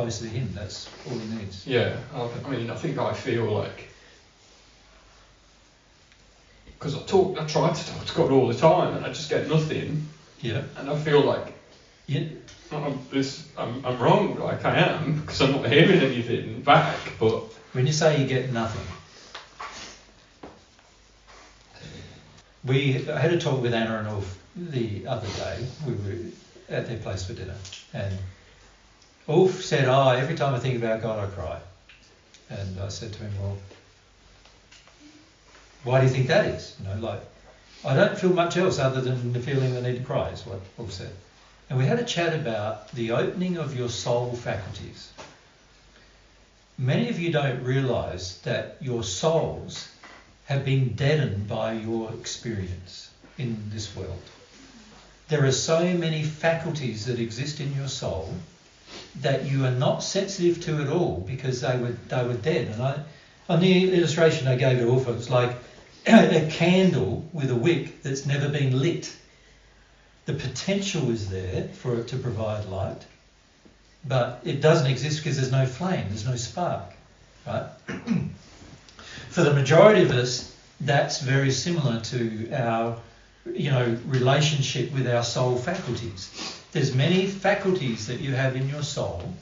close to him. That's all he needs. Yeah, I mean, I think I feel like, because I try to talk to God all the time and I just get nothing. Yeah. And I feel like, Yeah. I'm wrong, like I am, because I'm not hearing anything back, but... When you say you get nothing, I had a talk with Anna and Ulf the other day. We were at their place for dinner, and Ulf said, every time I think about God, I cry. And I said to him, well, why do you think that is? I don't feel much else other than the feeling the need to cry, is what Ulf said. And we had a chat about the opening of your soul faculties. Many of you don't realise that your souls have been deadened by your experience in this world. There are so many faculties that exist in your soul that you are not sensitive to at all because they were dead. And on the illustration I gave to Ulf, it was like a candle with a wick that's never been lit. The potential is there for it to provide light, but it doesn't exist because there's no flame, there's no spark, right? For the majority of us, that's very similar to our, relationship with our soul faculties. There's many faculties that you have in your soul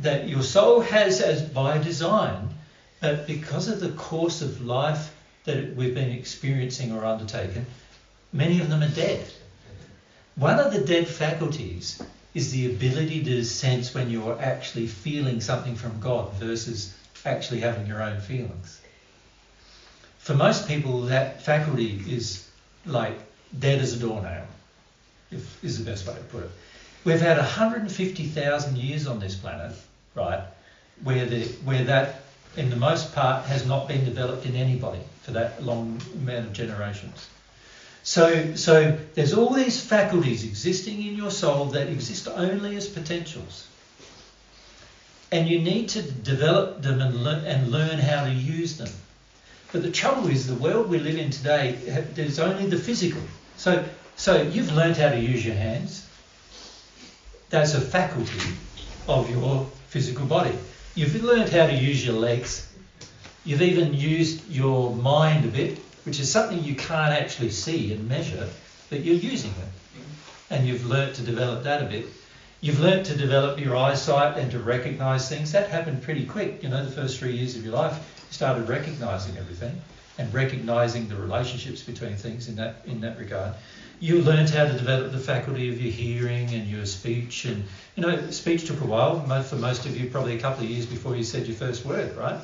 that your soul has as by design, but because of the course of life that we've been experiencing or undertaken, many of them are dead. One of the dead faculties is the ability to sense when you're actually feeling something from God versus actually having your own feelings. For most people, that faculty is like dead as a doornail, is the best way to put it. We've had 150,000 years on this planet, right, where that, in the most part, has not been developed in anybody for that long amount of generations. So there's all these faculties existing in your soul that exist only as potentials. And you need to develop them and learn how to use them. But the trouble is, the world we live in today, there's only the physical. So you've learned how to use your hands. That's a faculty of your physical body. You've learned how to use your legs. You've even used your mind a bit, which is something you can't actually see and measure, but you're using it. And you've learnt to develop that a bit. You've learnt to develop your eyesight and to recognise things. That happened pretty quick. The first 3 years of your life, you started recognising everything and recognising the relationships between things in that regard. You learnt how to develop the faculty of your hearing and your speech. And, speech took a while. For most of you, probably a couple of years before you said your first word, right?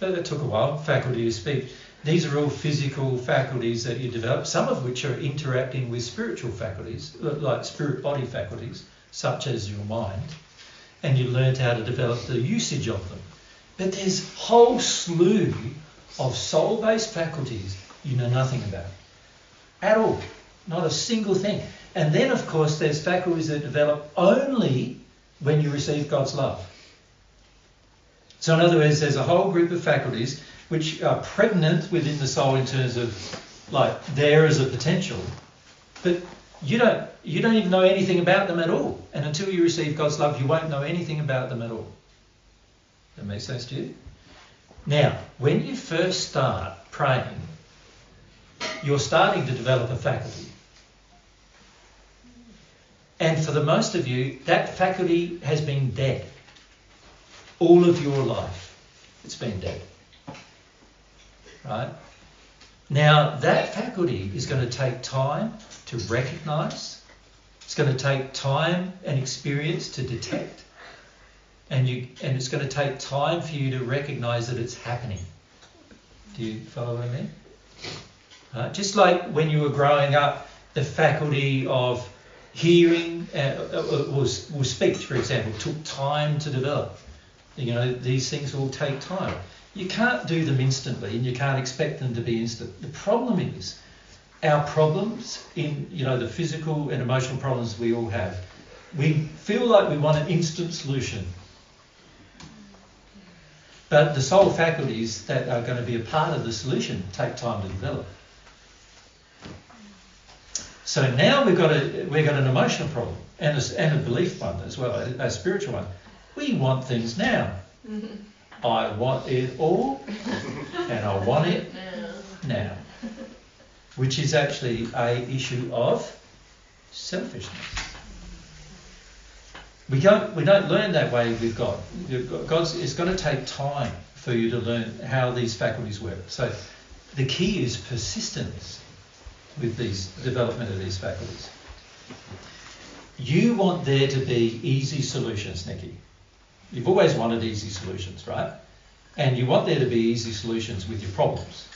But it took a while, faculty of speech. These are all physical faculties that you develop, some of which are interacting with spiritual faculties, like spirit body faculties, such as your mind. And you learned how to develop the usage of them. But there's a whole slew of soul-based faculties you know nothing about. At all. Not a single thing. And then, of course, there's faculties that develop only when you receive God's love. So in other words, there's a whole group of faculties which are pregnant within the soul in terms of, there is a potential, but you don't even know anything about them at all. And until you receive God's love, you won't know anything about them at all. That makes sense to you? Now, when you first start praying, you're starting to develop a faculty. And for the most of you, that faculty has been dead. All of your life, it's been dead. Right? Now, that faculty is going to take time to recognise. It's going to take time and experience to detect. And it's going to take time for you to recognise that it's happening. Do you follow what I mean? Just like when you were growing up, the faculty of hearing or speech, for example, took time to develop. These things all take time. You can't do them instantly, and you can't expect them to be instant. The problem is, our problems in the physical and emotional problems we all have, we feel like we want an instant solution. But the soul faculties that are going to be a part of the solution take time to develop. So now we've got an emotional problem and a belief one as well, a spiritual one. We want things now. I want it all, and I want it now. Which is actually a issue of selfishness. We don't learn that way with God. It's going to take time for you to learn how these faculties work. So the key is persistence with these development of these faculties. You want there to be easy solutions, Nikki. You've always wanted easy solutions, right? And you want there to be easy solutions with your problems.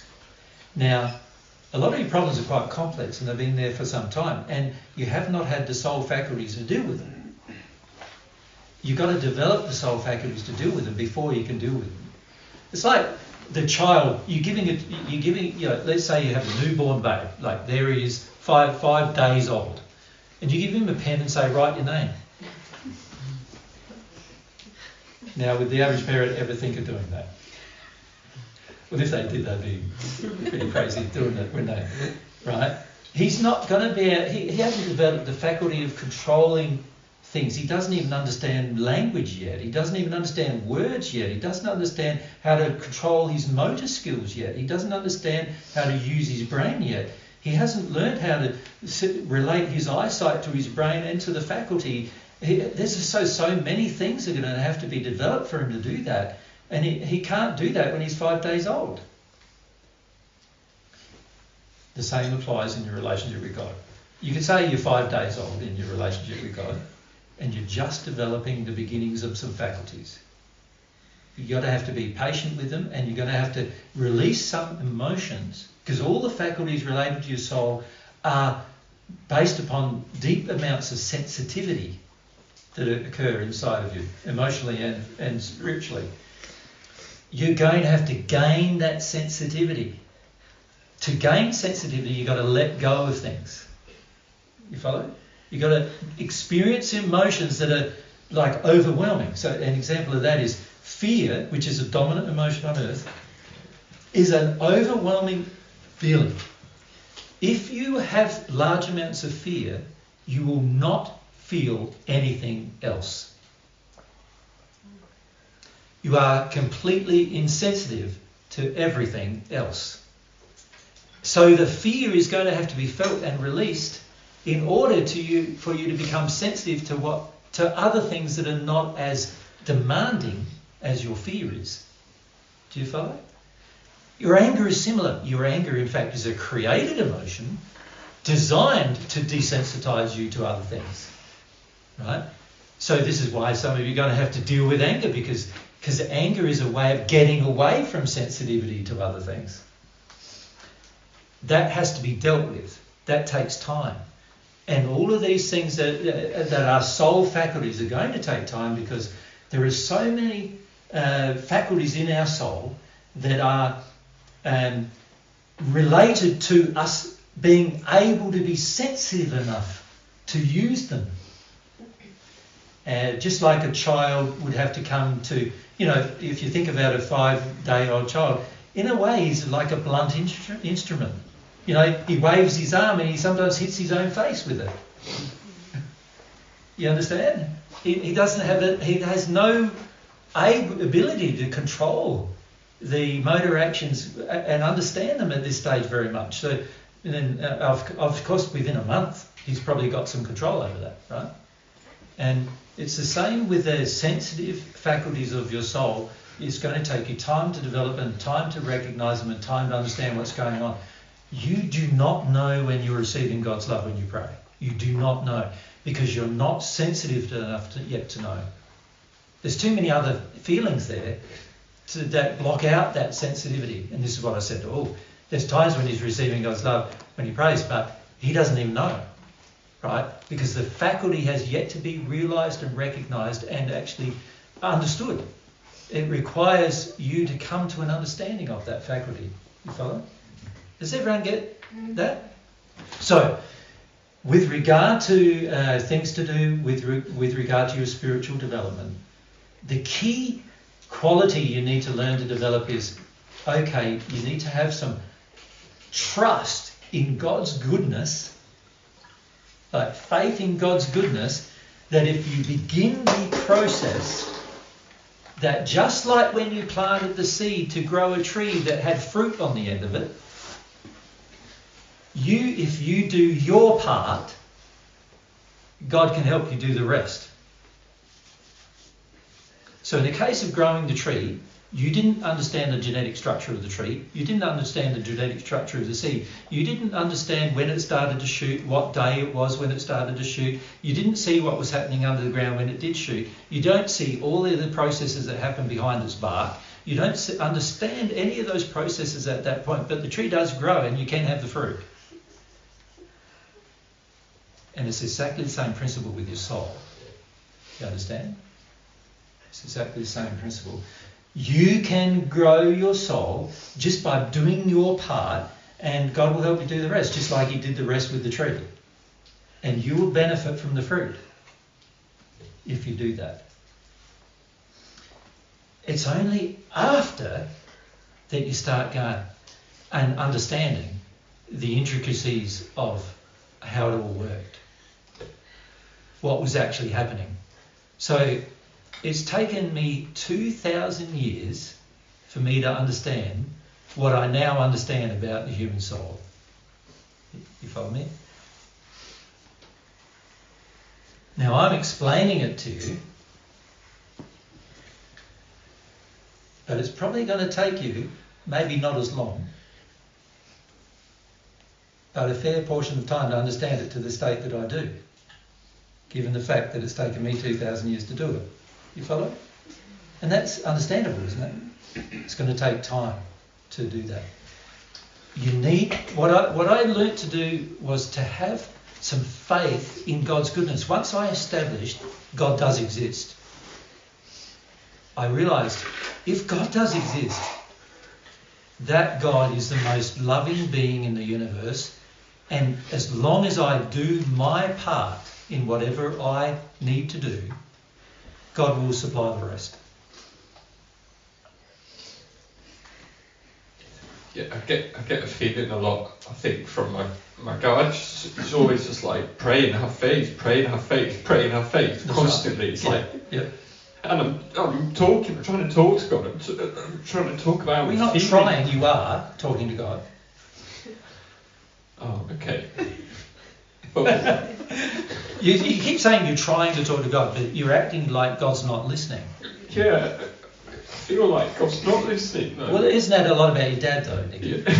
Now, a lot of your problems are quite complex and they've been there for some time, and you have not had the soul faculties to deal with them. You've got to develop the soul faculties to deal with them before you can deal with them. It's like the child, you're giving, let's say you have a newborn babe, like there he is, five days old, and you give him a pen and say, write your name. Now, would the average parent ever think of doing that? Well, if they did, they'd be pretty crazy doing it, wouldn't they? Right? He's not going to be, he hasn't developed the faculty of controlling things. He doesn't even understand language yet. He doesn't even understand words yet. He doesn't understand how to control his motor skills yet. He doesn't understand how to use his brain yet. He hasn't learned how to relate his eyesight to his brain and to the faculty. There's so many things that are going to have to be developed for him to do that. And he can't do that when he's 5 days old. The same applies in your relationship with God. You could say you're 5 days old in your relationship with God, and you're just developing the beginnings of some faculties. You've got to have to be patient with them, and you're going to have to release some emotions, because all the faculties related to your soul are based upon deep amounts of sensitivity that occur inside of you, emotionally and spiritually. You're going to have to gain that sensitivity. To gain sensitivity, you've got to let go of things. You follow? You've got to experience emotions that are like overwhelming. So an example of that is fear, which is a dominant emotion on earth, is an overwhelming feeling. If you have large amounts of fear, you will not feel anything else. You are completely insensitive to everything else. So the fear is going to have to be felt and released in order for you to become sensitive to other things that are not as demanding as your fear is. Do you follow? Your anger is similar. Your anger, in fact, is a created emotion designed to desensitize you to other things. Right? So this is why some of you are going to have to deal with anger, because anger is a way of getting away from sensitivity to other things. That has to be dealt with. That takes time. And all of these things that are soul faculties are going to take time, because there are so many faculties in our soul that are related to us being able to be sensitive enough to use them. Just like a child would have to come to, if you think about a 5-day-old child, in a way he's like a blunt instrument. He waves his arm and he sometimes hits his own face with it. You understand? He doesn't have it. He has no ability to control the motor actions and understand them at this stage very much. So, then, of course, within a month, he's probably got some control over that, right? And it's the same with the sensitive faculties of your soul. It's going to take you time to develop and time to recognise them and time to understand what's going on. You do not know when you're receiving God's love when you pray. You do not know, because you're not sensitive enough yet to know. There's too many other feelings there that block out that sensitivity. And this is what I said to there's times when he's receiving God's love when he prays, but he doesn't even know, right? Because the faculty has yet to be realised and recognised and actually understood. It requires you to come to an understanding of that faculty. You follow? Does everyone get that? So, with regard to things to do with regard to your spiritual development, the key quality you need to learn to develop is, okay, you need to have some trust in God's goodness, like faith in God's goodness, that if you begin the process that just like when you planted the seed to grow a tree that had fruit on the end of it, if you do your part, God can help you do the rest. So in the case of growing the tree, you didn't understand the genetic structure of the tree. You didn't understand the genetic structure of the seed. You didn't understand when it started to shoot, what day it was when it started to shoot. You didn't see what was happening under the ground when it did shoot. You don't see all of the processes that happen behind its bark. You don't understand any of those processes at that point. But the tree does grow and you can have the fruit. And it's exactly the same principle with your soul. You understand? It's exactly the same principle. You can grow your soul just by doing your part, and God will help you do the rest, just like he did the rest with the tree. And you will benefit from the fruit if you do that. It's only after that you start going and understanding the intricacies of how it all worked, what was actually happening. So it's taken me 2,000 years for me to understand what I now understand about the human soul. You follow me? Now I'm explaining it to you, but it's probably going to take you, maybe not as long, but a fair portion of time to understand it to the state that I do, given the fact that it's taken me 2,000 years to do it. You follow? And that's understandable, isn't it? It's going to take time to do that. You need, what I learnt to do was to have some faith in God's goodness. Once I established God does exist, I realised if God does exist, that God is the most loving being in the universe, and as long as I do my part in whatever I need to do, God will supply the rest. Yeah, I get a feeling a lot, I think, from my God. It's always just like pray and have faith, pray and have faith, pray and have faith. That's constantly. Right. It's like, yeah. And I'm trying to talk to God. I'm trying to talk about. We're not feeling. Trying, you are talking to God. Oh, okay. But, you keep saying you're trying to talk to God, but you're acting like God's not listening. Yeah, I feel like God's not listening. Though. Well, isn't that a lot about your dad, though, Nicky? Yeah.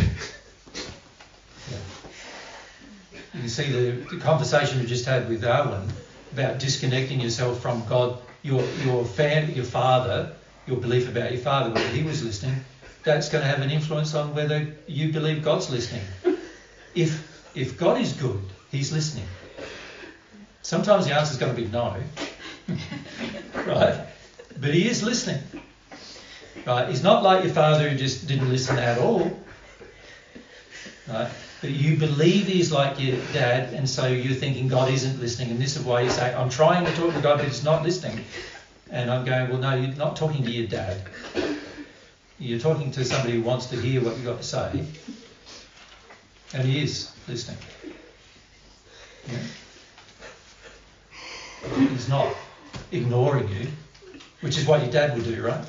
You can see the conversation we just had with Owen about disconnecting yourself from God, your father, your belief about your father, whether he was listening. That's going to have an influence on whether you believe God's listening. If God is good, he's listening. Sometimes the answer's going to be no, right? But he is listening, right? He's not like your father who just didn't listen at all, right? But you believe he's like your dad, and so you're thinking God isn't listening, and this is why you say, I'm trying to talk to God, but he's not listening. And I'm going, well, no, you're not talking to your dad. You're talking to somebody who wants to hear what you've got to say, and he is listening. Yeah? He's not ignoring you, which is what your dad would do, right?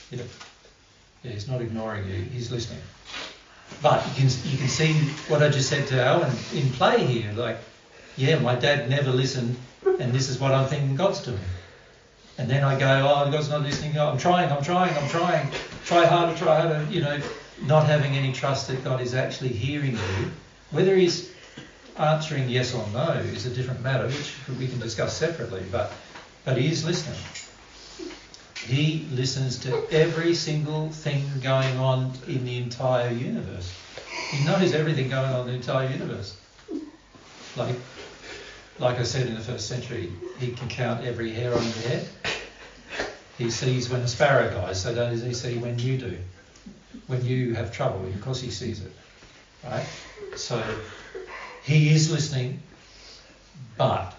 Yeah, he's not ignoring you, he's listening. But you can see what I just said to Owen in play here. Like, yeah, my dad never listened, and this is what I'm thinking God's doing. And then I go, oh, God's not listening. Oh, I'm trying. Try harder, not having any trust that God is actually hearing you. Whether he's answering yes or no is a different matter, which we can discuss separately, but he is listening. He listens to every single thing going on in the entire universe. He knows everything going on in the entire universe. Like I said in the first century, he can count every hair on your head. He sees when a sparrow dies, so does he see when you do. When you have trouble, of course he sees it. Right? So he is listening, but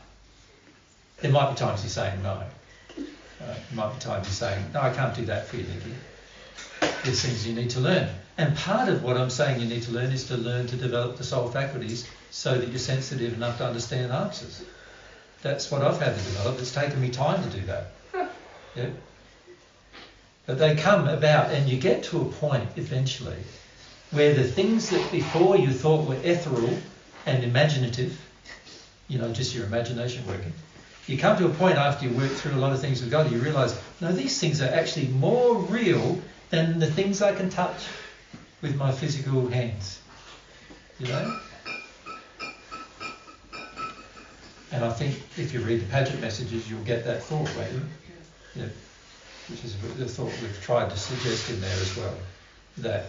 there might be times he's saying no. There might be times he's saying, no, I can't do that for you, Nicky. There's things you need to learn. And part of what I'm saying you need to learn is to learn to develop the soul faculties so that you're sensitive enough to understand answers. That's what I've had to develop. It's taken me time to do that. Yeah. But they come about, and you get to a point eventually where the things that before you thought were ethereal and imaginative, just your imagination working, you come to a point after you work through a lot of things with God, you realise, no, these things are actually more real than the things I can touch with my physical hands. And I think if you read the Paget messages, you'll get that thought, won't you? Yeah. Which is the thought we've tried to suggest in there as well. That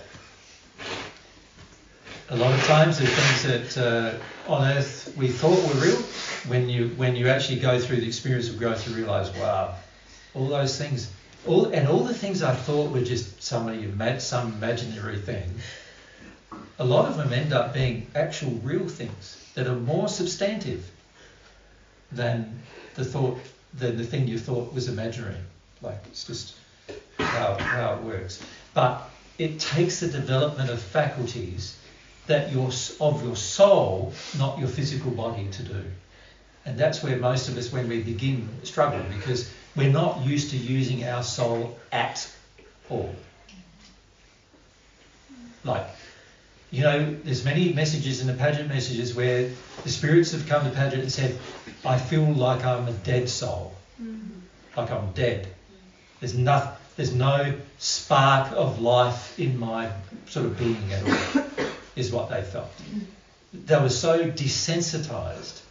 a lot of times the things that on earth we thought were real, when you actually go through the experience of growth, you realise, wow, all those things, all the things I thought were just some imaginary thing, a lot of them end up being actual real things that are more substantive than the thing you thought was imaginary. Like, it's just how it works. But it takes the development of faculties of your soul, not your physical body, to do. And that's where most of us, when we begin, struggle, because we're not used to using our soul at all. Like, there's many messages in the Paget messages where the spirits have come to Paget and said, I feel like I'm a dead soul, like I'm dead. There's no spark of life in my sort of being at all, is what they felt. They were so desensitised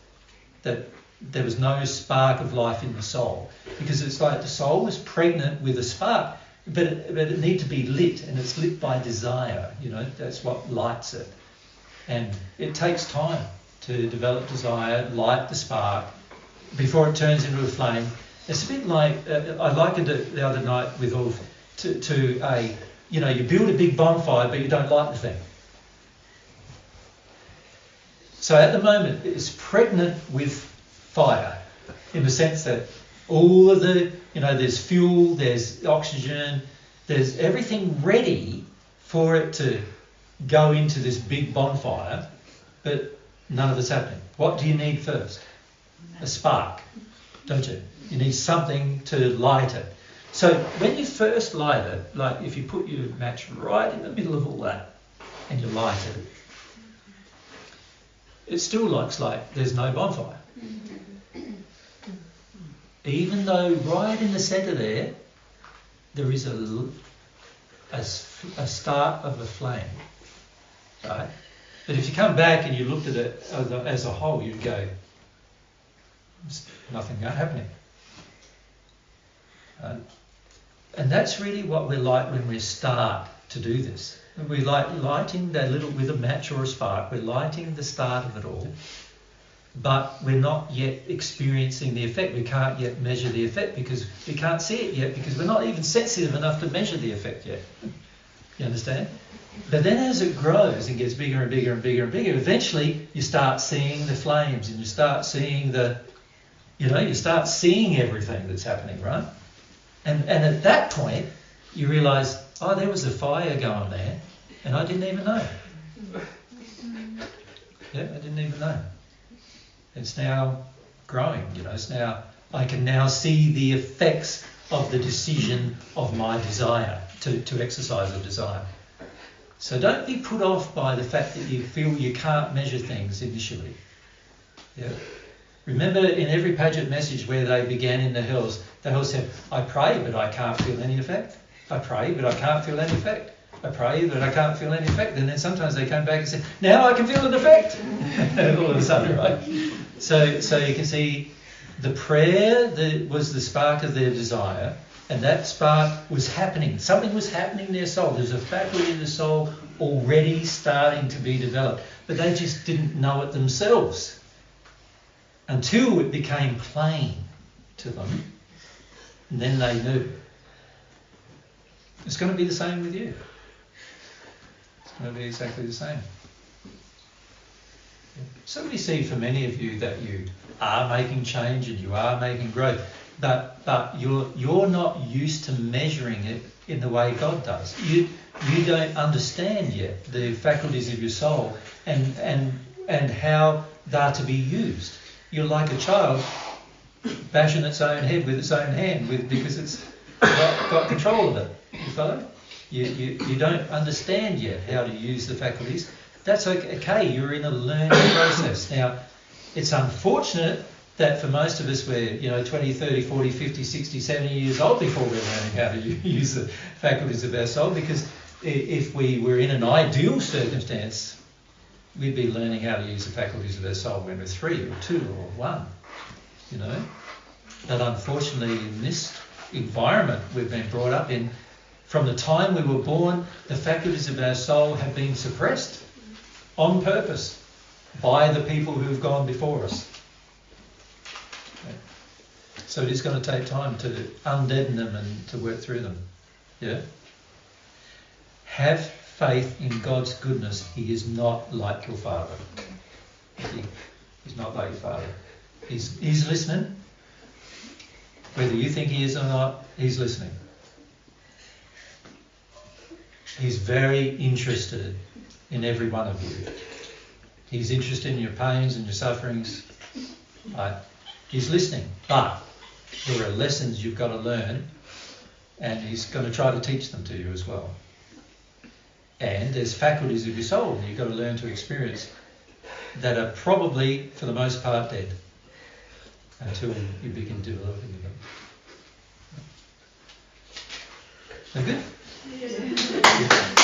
that there was no spark of life in the soul, because it's like the soul was pregnant with a spark, but it needs to be lit, and it's lit by desire. That's what lights it, and it takes time to develop desire, light the spark before it turns into a flame. It's a bit like I likened it the other night with you build a big bonfire, but you don't light the thing. So at the moment, it's pregnant with fire, in the sense that all of the, there's fuel, there's oxygen, there's everything ready for it to go into this big bonfire, but none of it's happening. What do you need first? A spark, don't you? You need something to light it. So when you first light it, like if you put your match right in the middle of all that and you light it still looks like there's no bonfire. Even though right in the centre there is a start of a flame, right? But if you come back and you looked at it as a whole, you'd go, there's nothing happening. And that's really what we're like when we start to do this. We're like lighting that little, with a match or a spark, we're lighting the start of it all, but we're not yet experiencing the effect. We can't yet measure the effect because we can't see it yet, because we're not even sensitive enough to measure the effect yet. You understand? But then as it grows and gets bigger and bigger and bigger and bigger, eventually you start seeing the flames, and you start seeing you start seeing everything that's happening, right? And at that point, you realise, oh, there was a fire going there, and I didn't even know. Yeah, I didn't even know. It's now growing, it's now, I can now see the effects of the decision of my desire, to exercise a desire. So don't be put off by the fact that you feel you can't measure things initially. Yeah. Remember in every Paget message where they began in the hills, they all said, I pray, but I can't feel any effect. I pray, but I can't feel any effect. I pray, but I can't feel any effect. And then sometimes they come back and say, now I can feel an effect. All of a sudden, right? So you can see the prayer was the spark of their desire, and that spark was happening. Something was happening in their soul. There's a faculty in the soul already starting to be developed, but they just didn't know it themselves until it became plain to them, and then they knew. It's going to be the same with you. It's going to be exactly the same. So we see for many of you that you are making change and you are making growth, but you're not used to measuring it in the way God does. You don't understand yet the faculties of your soul and how they're to be used. You're like a child bashing its own head with its own hand because it's got control of it. You follow? You don't understand yet how to use the faculties. That's okay. You're in a learning process. Now, it's unfortunate that for most of us we're 20, 30, 40, 50, 60, 70 years old before we're learning how to use the faculties of our soul, because if we were in an ideal circumstance, we'd be learning how to use the faculties of our soul when we're 3 or 2 or 1, But unfortunately in this environment we've been brought up in, from the time we were born, the faculties of our soul have been suppressed on purpose by the people who have gone before us. So it is going to take time to undeaden them and to work through them. Yeah? Have faith in God's goodness. He is not like your father. He's not like your father. He's listening. Whether you think he is or not, he's listening. He's very interested in every one of you. He's interested in your pains and your sufferings. Right? He's listening. But there are lessons you've got to learn, and he's going to try to teach them to you as well. And there's faculties of your soul that you've got to learn to experience that are probably, for the most part, dead until you begin developing them. Is that good? Yeah.